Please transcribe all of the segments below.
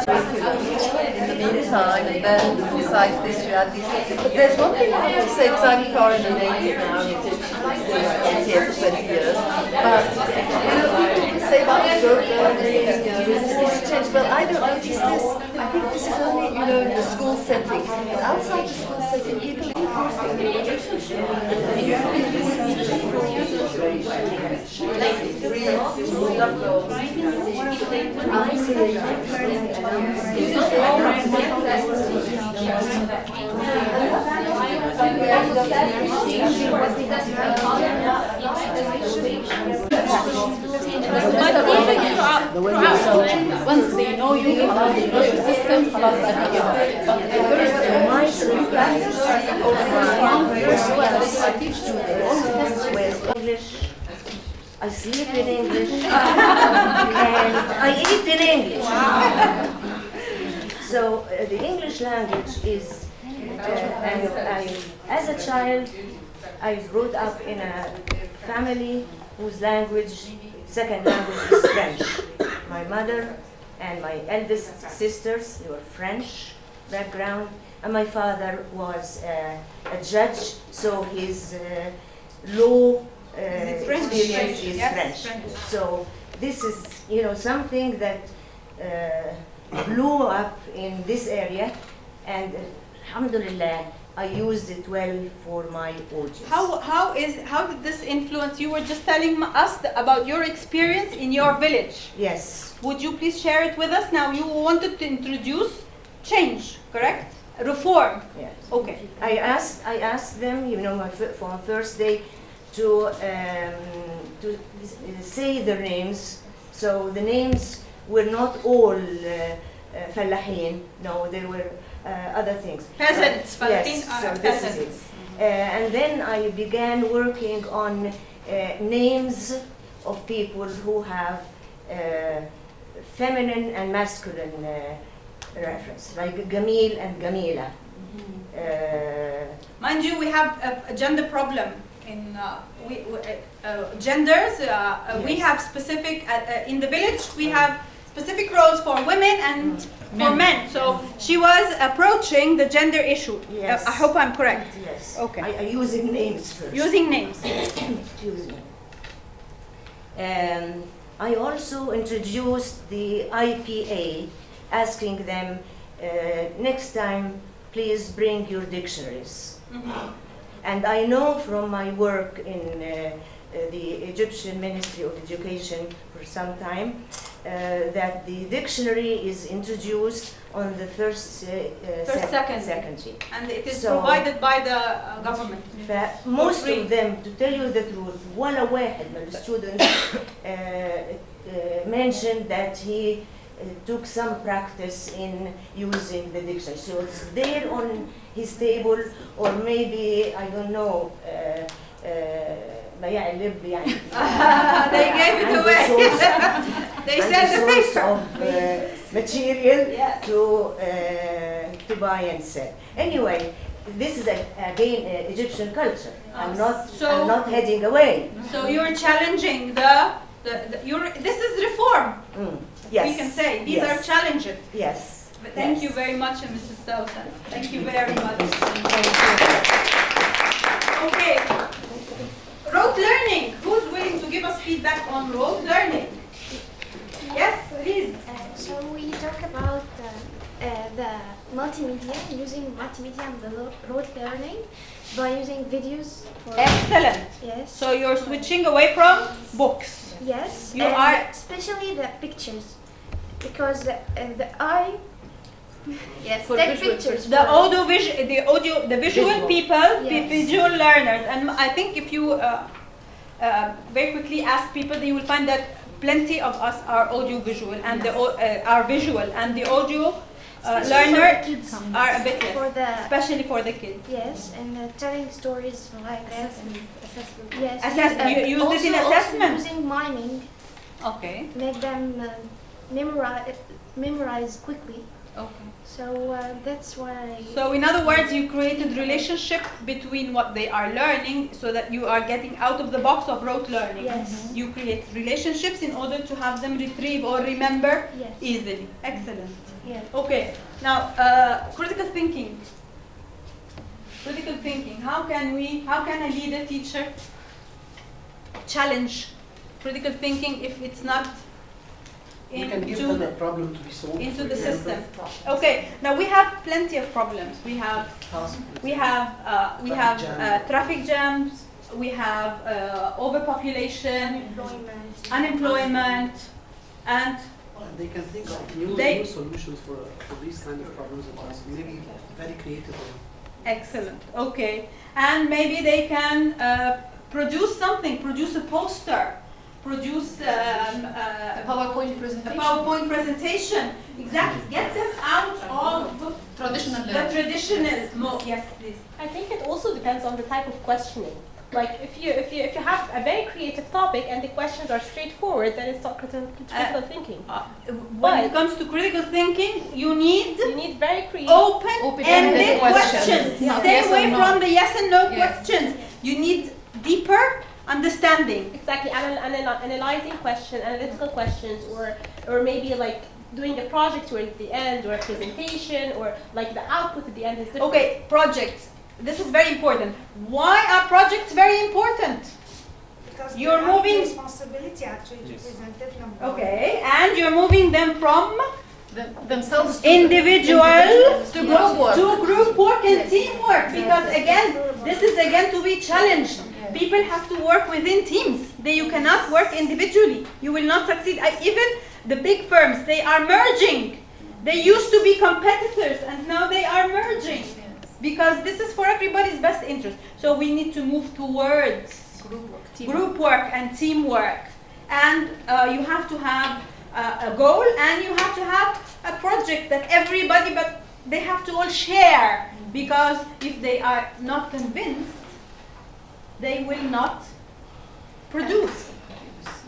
in the meantime, and then besides this you add these things. But there's one thing I have to say, because I'm a foreigner native now, I've been here for 20 years, but people say about road learning, resistance to change. Well, I don't notice this. I think this is only, in the school setting. But outside the school setting, people do once they know you, they know your system, but I teach students English. I sleep in English, and I eat in English. So the English language is, as a child, I grew up in a family whose second language is French. My mother and my eldest sisters, they were French background, and my father was a judge, so his law experience is French. So this is, something that blew up in this area, and alhamdulillah, I used it well for my audience. How did this influence? You were just telling us about your experience in your village. Yes. Would you please share it with us? Now you wanted to introduce change, correct? Reform. Yes. Okay. I asked them, for my first day, to say their names. So the names were not all fallahin. No, there were other things. Peasants. Yes. So this is it. And then I began working on names of people who have feminine and masculine reference, like Gamil and Gamila. Mind you, we have a gender problem in genders. Yes. We have specific in the village. We have specific roles for women and for men. So she was approaching the gender issue. Yes. I hope I'm correct. Yes. Okay. I using names first. Using names. Excuse me. I also introduced the IPA, asking them next time, please bring your dictionaries. Mm-hmm. And I know from my work in the Egyptian Ministry of Education for some time that the dictionary is introduced on the first secondary. And it is provided by the government. Most of them, to tell you the truth, ولا واحد من the students mentioned that he took some practice in using the dictionary. So it's there on his table, or maybe, I don't know, they gave it away. They sell the paper. Of material to buy and sell. Anyway, this is again Egyptian culture. I'm not heading away. So you're challenging this is reform. Yes. We can say these are challenges. Yes. But thank you very much, Mrs. Sousa. Thank you very much. Okay. Rote learning. Who's willing to give us feedback on rote learning? Yes, please. So we talk about the multimedia, using multimedia and the rote learning by using videos. Excellent. Yes. So you're switching away from books. Yes. You are especially the pictures, because the eye. Yes. For take visual, pictures. The visual people, Yes. visual learners, and I think if you very quickly ask people, you will find that plenty of us are audio visual, and are visual, and the audio learner are a bit less, especially for the kids. Yes, and telling stories like that. Yes. You use it in assessment. Also using miming. Okay. Make them memorize quickly. Okay. So that's why. So in other words, you created relationship between what they are learning, so that you are getting out of the box of rote learning. Yes. You create relationships in order to have them retrieve or remember Yes. easily. Excellent. Yes. Okay. Now, critical thinking. Critical thinking. How can a leader, teacher challenge critical thinking if it's not You can give them a problem to be solved into for the example. system? Okay. Now we have plenty of problems. We have traffic jams. We have overpopulation, unemployment, and And they can think of new solutions for these kind of problems and just maybe very creative. excellent. Okay, and maybe they can produce something, produce a poster, produce A PowerPoint a presentation. PowerPoint presentation. Exactly. Get them out of Traditional the learning. traditional mode. Yes, please. I think it also depends on the type of questioning. Like if you have a very creative topic and the questions are straightforward, then it's not critical thinking. When it comes to critical thinking, you need very creative. open-ended Open-ended questions. questions. Not Stay yes or away no. from the yes and no Yes. questions. You need deeper understanding. Exactly, analyzing analytical questions, or maybe like doing a project towards the end, or a presentation, or like the output at the end is different. Okay, projects. This is very important. Why are projects very important? Because You're they have moving- the responsibility actually to present it. Number one. Okay, and you're moving them from Themselves to individual to group work. to group work and teamwork, because again, this is again to be challenged. People have to work within teams. You cannot work individually. You will not succeed. Even the big firms, they are merging. They used to be competitors and now they are merging, because this is for everybody's best interest. So we need to move towards group work and teamwork. And you have to have a goal, and you have to have a project that everybody, but they have to all share, because if they are not convinced, they will not produce.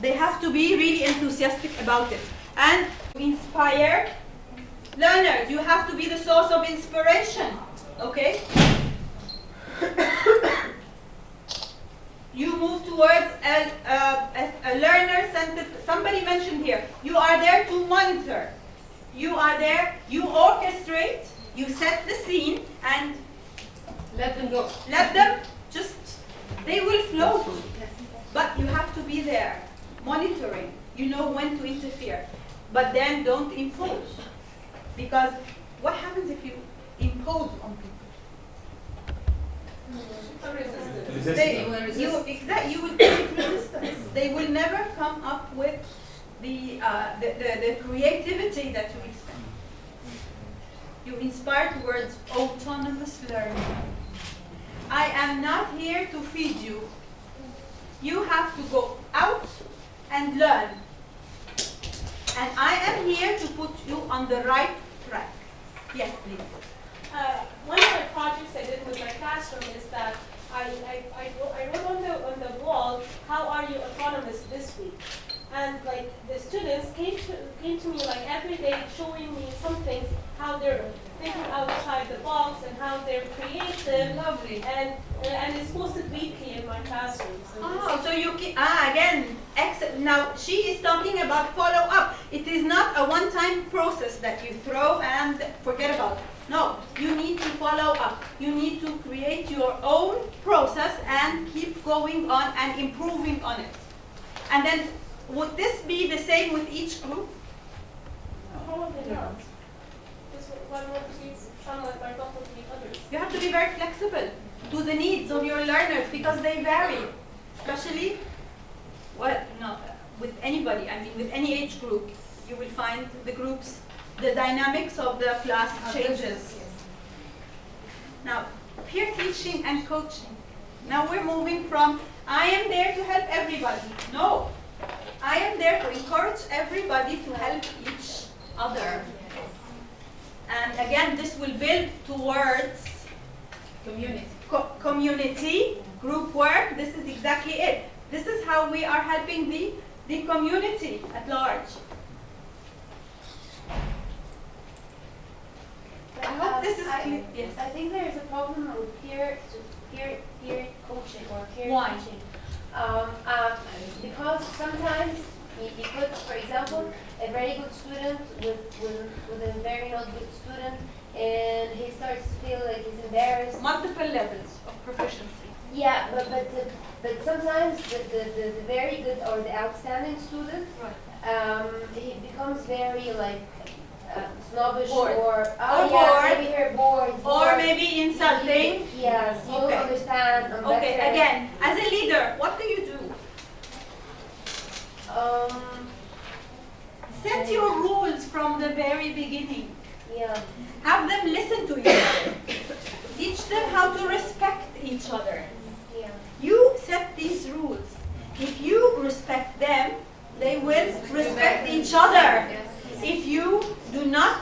They have to be really enthusiastic about it. And inspire learners. You have to be the source of inspiration. Okay? You move towards a learner-centered. Somebody mentioned here, you are there to monitor. You are there, you orchestrate, you set the scene, and Let them go. let them just, they will float. But you have to be there, monitoring. You know when to interfere. But then don't impose. Because what happens if you impose on people? You will create resistance. They will never come up with the creativity that you expect. You inspire towards autonomous learning. I am not here to feed you. You have to go out and learn. And I am here to put you on the right track. Yes, please. One of my projects I did with my classroom is that I wrote on the wall, how are you autonomous this week? And like the students came to me like every day showing me something, how they're thinking outside the box and how they're creative. Lovely. And it's posted weekly in my classroom. So So you again, now she is talking about follow up. It is not a one-time process that you throw and forget about. No, you need to follow up. You need to create your own process and keep going on and improving on it. And then, would this be the same with each group? probably not. This one will treat some might not treat others. You have to be very flexible to the needs of your learners, because they vary. Especially, with anybody, I mean with any age group, you will find the groups, the dynamics of the class changes. Now, peer teaching and coaching. Now we're moving from, I am there to help everybody. No, I am there to encourage everybody to help each other. And again, this will build towards community, group work. This is exactly it. This is how we are helping the community at large. I hope this is clear. Yes. I think there is a problem with peer coaching or peer Why? teaching. Because sometimes you could, for example, a very good student with a very not good student, and he starts to feel like he's embarrassed. Multiple levels of proficiency. Yeah, but sometimes the very good or the outstanding student, he becomes very like snobbish Bored. or Or yeah, bored. maybe you're bored. Or maybe insulting. Yes, you don't Okay. understand. I'm Okay, better. again, as a leader, what do you do? Set your rules from the very beginning. Yeah. Have them listen to each other. Teach them how to respect each other. Yeah. You set these rules. If you respect them, they will respect each other. If you do not,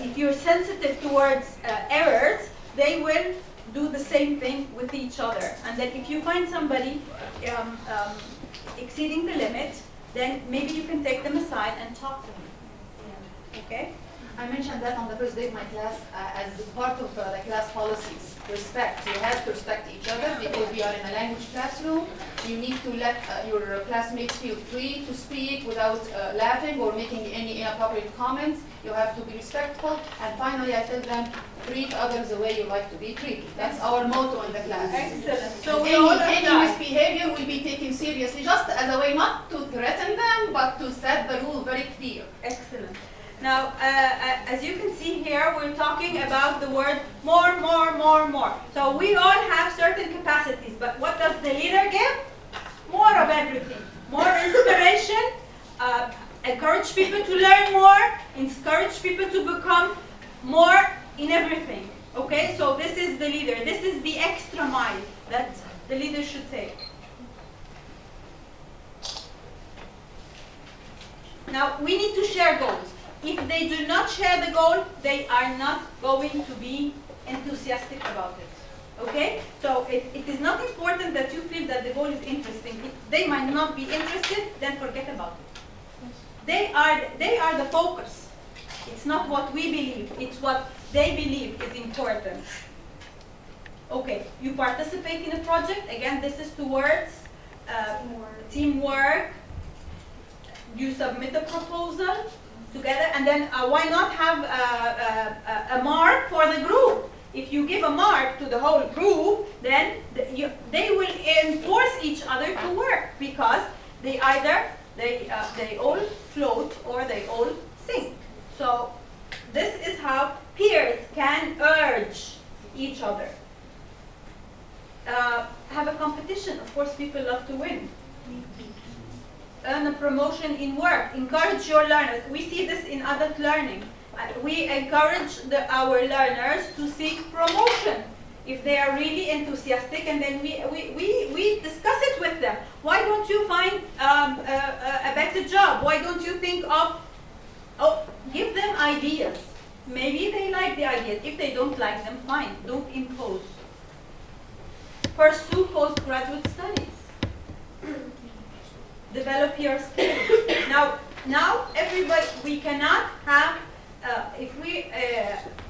if you're sensitive towards errors, they will do the same thing with each other. And then if you find somebody exceeding the limit, then maybe you can take them aside and talk to them. Okay? I mentioned that on the first day of my class as part of the class policies. Respect. You have to respect each other because we are in a language classroom. You need to let your classmates feel free to speak without laughing or making any inappropriate comments. You have to be respectful. And finally, I tell them, treat others the way you like to be treated. That's our motto in the class. Excellent. So Any misbehavior will be taken seriously, just as a way not to threaten them, but to set the rule very clear. Excellent. Now, as you can see here, we're talking about the word more, more, more, more. So we all have certain capacities, but what does the leader give? More of everything. More inspiration, encourage people to learn more, encourage people to become more in everything. Okay, so this is the leader. This is the extra mile that the leader should take. Now, we need to share goals. If they do not share the goal, they are not going to be enthusiastic about it. Okay? So it is not important that you feel that the goal is interesting. If they might not be interested, then forget about it. They are the focus. It's not what we believe, it's what they believe is important. Okay, you participate in a project. Again, this is towards teamwork. You submit a proposal together, and then why not have a mark for the group? If you give a mark to the whole group, then they will enforce each other to work because they all float or they all sink. So this is how peers can urge each other. Have a competition. Of course, people love to win. Earn a promotion in work. Encourage your learners. We see this in adult learning. We encourage our learners to seek promotion if they are really enthusiastic, and then we discuss it with them. Why don't you find a better job? Why don't you think of, give them ideas. Maybe they like the ideas. If they don't like them, fine. Don't impose. Pursue postgraduate studies. Develop your skills. Now everybody, we cannot have, if we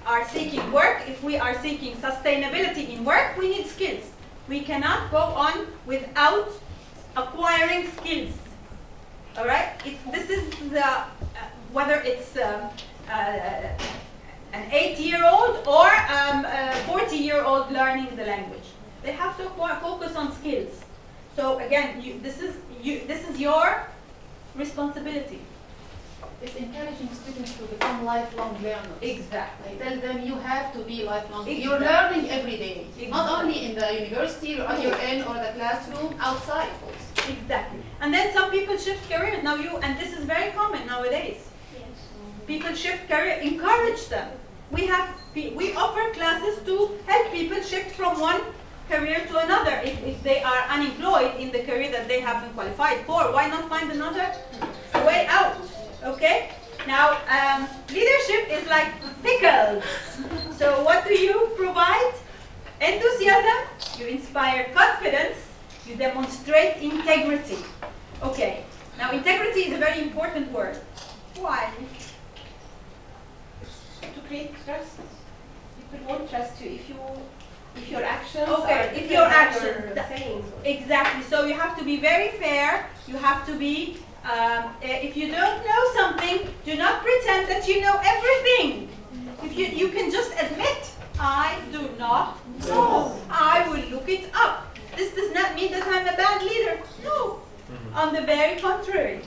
are seeking work, if we are seeking sustainability in work, we need skills. We cannot go on without acquiring skills. All right? This is whether it's an 8-year-old or a 40-year-old learning the language. They have to focus on skills. So again, this is your responsibility. It's encouraging students to become lifelong learners. Exactly. I tell them you have to be lifelong. Exactly. You're learning every day, Exactly. not only in the university or you're in or the classroom, outside also. Exactly. And then some people shift careers. Now and this is very common nowadays. Yes. People shift career. Encourage them. We offer classes to help people shift from one career to another. If they are unemployed in the career that they have been qualified for, why not find another way out? Okay? Now, leadership is like pickles. So what do you provide? Enthusiasm, you inspire confidence, you demonstrate integrity. Okay, now integrity is a very important word. Why? To create trust. People won't trust you if your actions Okay, are if different your than actions, your sayings. exactly. So you have to be very fair, you have to be If you don't know something, do not pretend that you know everything. If you can just admit, I do not know. I will look it up. This does not mean that I'm a bad leader. No. On the very contrary.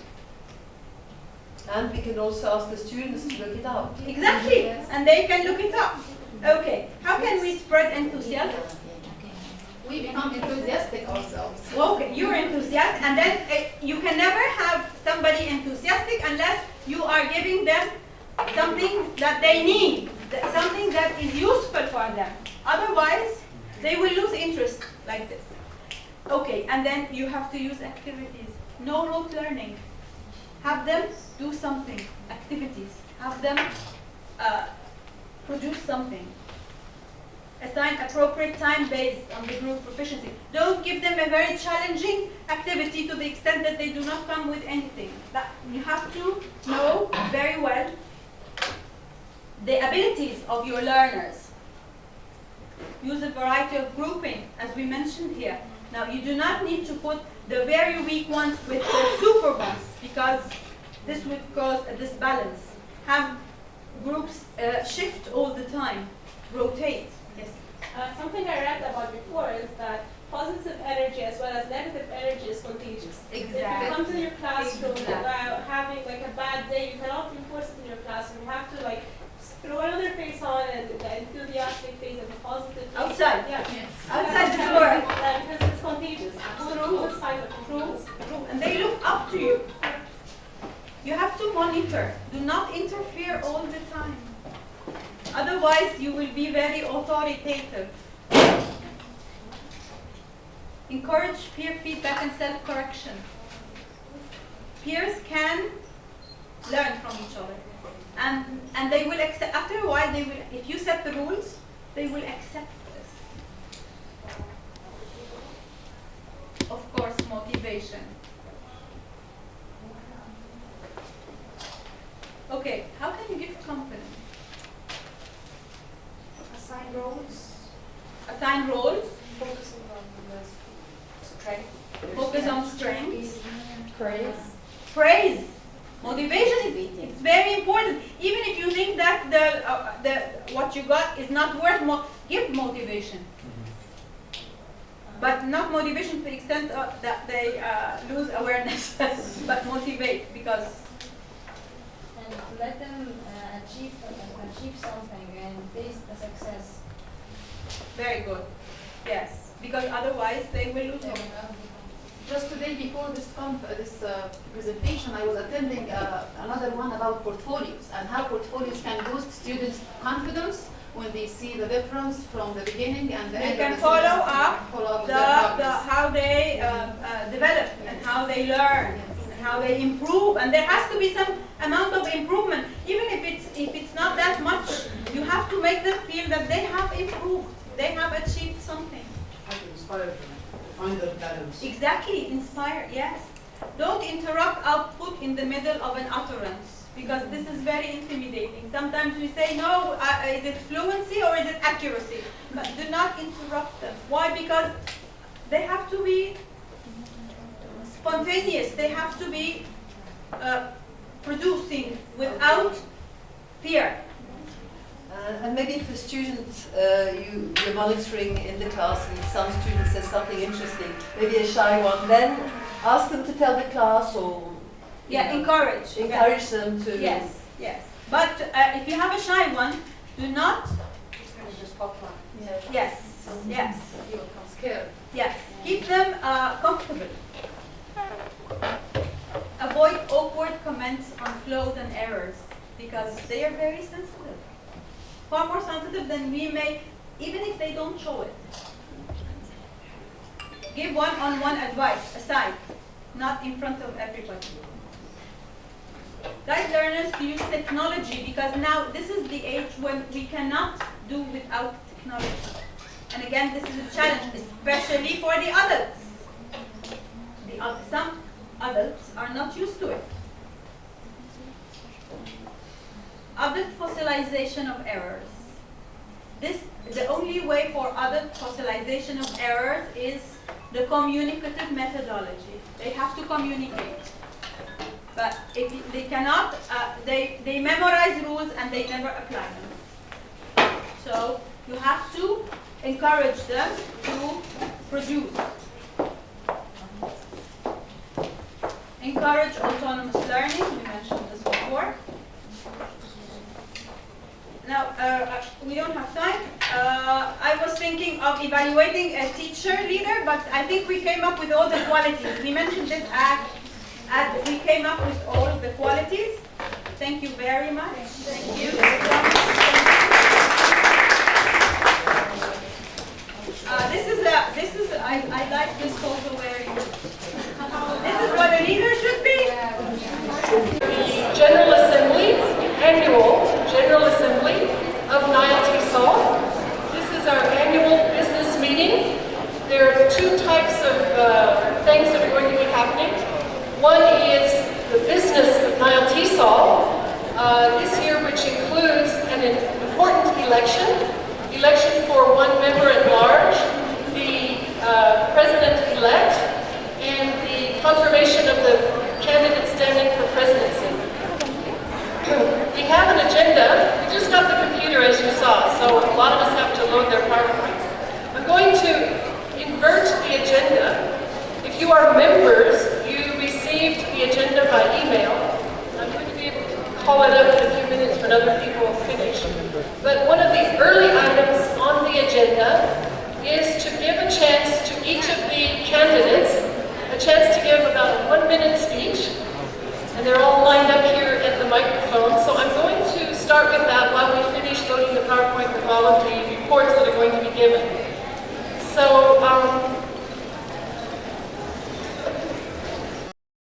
And we can also ask the students to look it up. Exactly. And they can look it up. Okay. How can we spread enthusiasm? We become enthusiastic ourselves. Okay, you're enthusiastic, and then you can never have somebody enthusiastic unless you are giving them something that they need, something that is useful for them. Otherwise, they will lose interest like this. Okay, and then you have to use activities. No rote learning. Have them do something, activities. Have them produce something. Assign appropriate time based on the group proficiency. Don't give them a very challenging activity to the extent that they do not come with anything. You have to know very well the abilities of your learners. Use a variety of grouping, as we mentioned here. Now, you do not need to put the very weak ones with the super ones, because this would cause a disbalance. Have groups shift all the time, rotate. Yes. Something I read about before is that positive energy as well as negative energy is contagious. Exactly. If you come to your classroom having like a bad day, you cannot enforce it in your classroom. You have to like throw another face on and the enthusiastic face and the positive face. Outside. Yeah. Yes. Outside the door. Because it's contagious. True. And they look up to you. You have to monitor. Do not interfere all the time. Otherwise, you will be very authoritative. Encourage peer feedback and self-correction. Peers can learn from each other. And they will accept, after a while, they will, if you set the rules, they will accept this. Of course, motivation. Okay, how can you give confidence? Assign roles, Assign roles, focusing on the strength. focus on strengths. Praise. Praise. Motivation is very important. Even if you think that the what you got is not worth give motivation. But not motivation to the extent that they lose awareness, but motivate, because and let them achieve something and taste the success. very good. Yes, because otherwise they will lose hope. Just today before this presentation, I was attending another one about portfolios and how portfolios can boost students' confidence when they see the difference from the beginning and the They end. can of the follow semester. up Follow up their progress. how they develop and how they learn and how they improve, and there has to be some amount of improvement. Even if it's not that much, you have to make them feel that they have improved, they have achieved something. How to inspire them, find their talents. Exactly, inspire, yes. Don't interrupt output in the middle of an utterance, because this is very intimidating. Sometimes we say, no, is it fluency or is it accuracy? But do not interrupt them. Why? Because they have to be spontaneous. They have to be producing without fear. And maybe if a student, you're monitoring in the class and some student says something interesting, maybe a shy one, then ask them to tell the class or Yeah, encourage. encourage them to... Yes, yes. But if you have a shy one, do not... Yes, yes. You become scared. Yes, keep them comfortable. Avoid awkward comments on flaws and errors, because they are very sensitive. Far more sensitive than we may, even if they don't show it. Give one-on-one advice, aside, not in front of everybody. Guide learners to use technology, because now this is the age when we cannot do without technology. And again, this is a challenge, especially for the adults. Some adults are not used to it. Adult fossilization of errors. The only way for adult fossilization of errors is the communicative methodology. They have to communicate. But if they cannot, they memorize rules and they never apply them. So you have to encourage them to produce. Encourage autonomous learning. We mentioned this before. Now, we don't have time. I was thinking of evaluating a teacher leader, but I think we came up with all the qualities. We mentioned this we came up with all the qualities. Thank you very much. Thank you. I like this photo very much. This is what a leader should be. The General Assembly, annual General Assembly of NileTESOL. This is our annual business meeting. There are two types of things that are going to be happening. One is the business of NileTESOL this year, which includes an important election for one member at large, the president-elect, and the confirmation of the candidate standing for presidency. We have an agenda. We just got the computer, as you saw, so a lot of us have to load their PowerPoints. I'm going to invert the agenda. If you are members, you received the agenda by email. I'm going to be able to call it up in a few minutes when other people finish. But one of the early items on the agenda is to give a chance to each of the candidates, a chance to give about a 1-minute speech. And they're all lined up here at the microphone. So I'm going to start with that while we finish loading the PowerPoint with all of the reports that are going to be given. So